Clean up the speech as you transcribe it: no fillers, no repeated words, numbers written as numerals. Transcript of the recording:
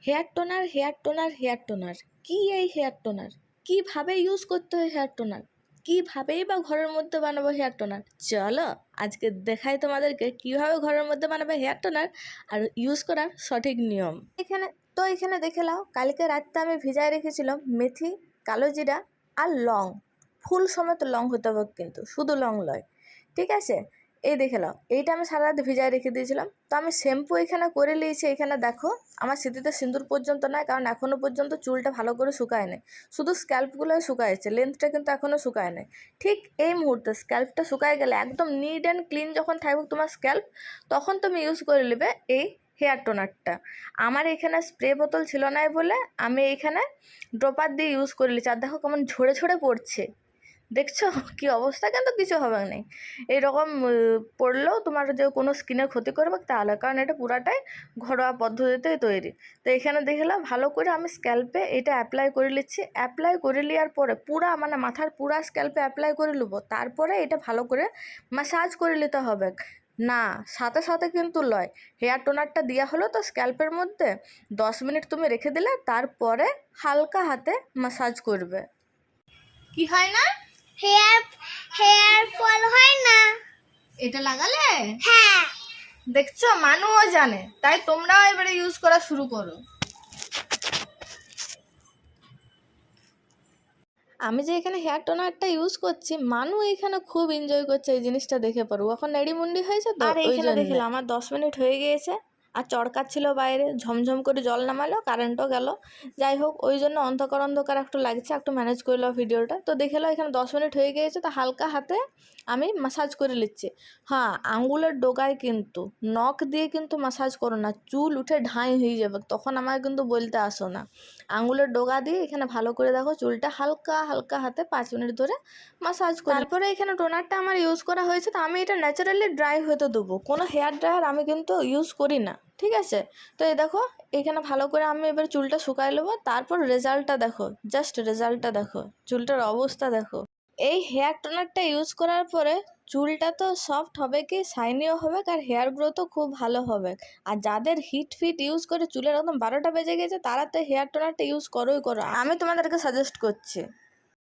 Hair toner hair toner hair toner কি এই hair toner কীভাবে ইউজ করতে হয় হেয়ার টোনার, কীভাবেই বা ঘরের মধ্যে বানাবো হেয়ার টোনার। চলো আজকে দেখাই তোমাদেরকে কীভাবে ঘরের মধ্যে বানাবে হেয়ার টোনার আর ইউজ করার সঠিক নিয়ম। এখানে দেখে নাও, কালকে রাত্রে আমি ভিজায় রেখেছিলাম মেথি, কালো জিরা আর লং। ফুল সমেত লং হতে হবে, কিন্তু শুধু লং লয়, ঠিক আছে। এই দেখে নাও, এইটা আমি সারা রাত ভিজায় রেখে দিয়েছিলাম। তো আমি শ্যাম্পু এখানে করে নিয়েছি। এখানে দেখো আমার স্মৃতিতে সিঁদুর পর্যন্ত নয়, কারণ এখনও পর্যন্ত চুলটা ভালো করে শুকায় নেই, শুধু স্ক্যাল্পগুলোই শুকায়ছে, লেন্থটা কিন্তু এখনও শুকায় নেই। ঠিক এই মুহূর্তে স্ক্যাল্পটা শুকায় গেলে, একদম নিট অ্যান্ড ক্লিন যখন থাকবে তোমার স্ক্যাল্প, তখন তুমি ইউজ করে নেবে এই হেয়ার টোনারটা। আমার এখানে স্প্রে বোতল ছিল না বলে আমি এখানে ড্রপার দিয়ে ইউজ করে নিচ্ছি। আর দেখো কেমন ঝরে ঝরে পড়ছে, দেখছো কি অবস্থা, কিন্তু কিছু হবে না। এইরকম পড়লেও তোমার যে কোনো স্কিনের ক্ষতি করবে তাহলে, কারণ এটা পুরাটাই ঘরোয়া পদ্ধতিতেই তৈরি। তো এখানে দেখলাম ভালো করে আমি স্ক্যাল্পে এটা অ্যাপ্লাই করে নিচ্ছি। অ্যাপ্লাই করে নেওয়ার পরে পুরা মানে মাথার পুরা স্ক্যাল্পে অ্যাপ্লাই করে নেবো। তারপরে এটা ভালো করে ম্যাসাজ করে নিতে হবে, না সাথে সাথে কিন্তু লয়। হেয়ার টোনারটা দেওয়া হলো তো স্ক্যাল্পের মধ্যে 10 মিনিট তুমি রেখে দিলে, তারপরে হালকা হাতে ম্যাসাজ করবে। কি হয় না, হেয়ার ফল হয় না এটা লাগালে? হ্যাঁ, দেখছো মানুও জানে, তাই তোমরাও এবারে ইউজ করা শুরু করো। আমি যে এখানে হেয়ার টোনারটা ইউজ করছি, মানু এখানে খুব এনজয় করছে এই জিনিসটা দেখে পড়ো। এখন নেড়িমুন্ডি হয়েছে তো, আর এইখানে দেখলাম আমার 10 মিনিট হয়ে গিয়েছে। আর চড়কাচ্ছিল বাইরে, ঝমঝম করে জল নামালো, কারেন্টও গেল। যাই হোক, ওই জন্য অন্ধকার অন্ধকার একটু লাগছে, একটু ম্যানেজ করলো ভিডিওটা। তো দেখে লো এখানে 10 মিনিট হয়ে গিয়েছে। তো হালকা হাতে আমি ম্যাসাজ করে নিচ্ছি। হ্যাঁ, আঙুলের ডোগায় কিন্তু, নখ দিয়ে কিন্তু ম্যাসাজ করো না, চুল উঠে ঢাই হয়ে যাবে, তখন আমাকে কিন্তু বলতে আসো না। আঙুলের ডোগা দিয়ে এখানে ভালো করে দেখো চুলটা হালকা হালকা হাতে 5 মিনিট ধরে ম্যাসাজ করি। তারপরে এখানে টোনারটা আমার ইউজ করা হয়েছে। তো আমি এটা ন্যাচারালি ড্রাই হতে দেবো, কোনো হেয়ার ড্রায়ার আমি কিন্তু ইউজ করি না, ঠিক আছে। তো এই দেখো এখানে ভালো করে আমি এবার চুলটা শুকাই নেবো। তারপর রেজাল্টটা দেখো, জাস্ট রেজাল্টটা দেখো, চুলটার অবস্থা দেখো। এই হেয়ার টোনারটা ইউজ করার পরে চুলটা তো সফট হবে, কি শাইনিও হবে, আর হেয়ার গ্রোথও খুব ভালো হবে। আর যাদের হিট ফিট ইউজ করে চুলের একদম 12টা বেজে গেছে, তারা তো হেয়ার টোনারটা ইউজ করোই করো, আমি তোমাদেরকে সাজেস্ট করছি।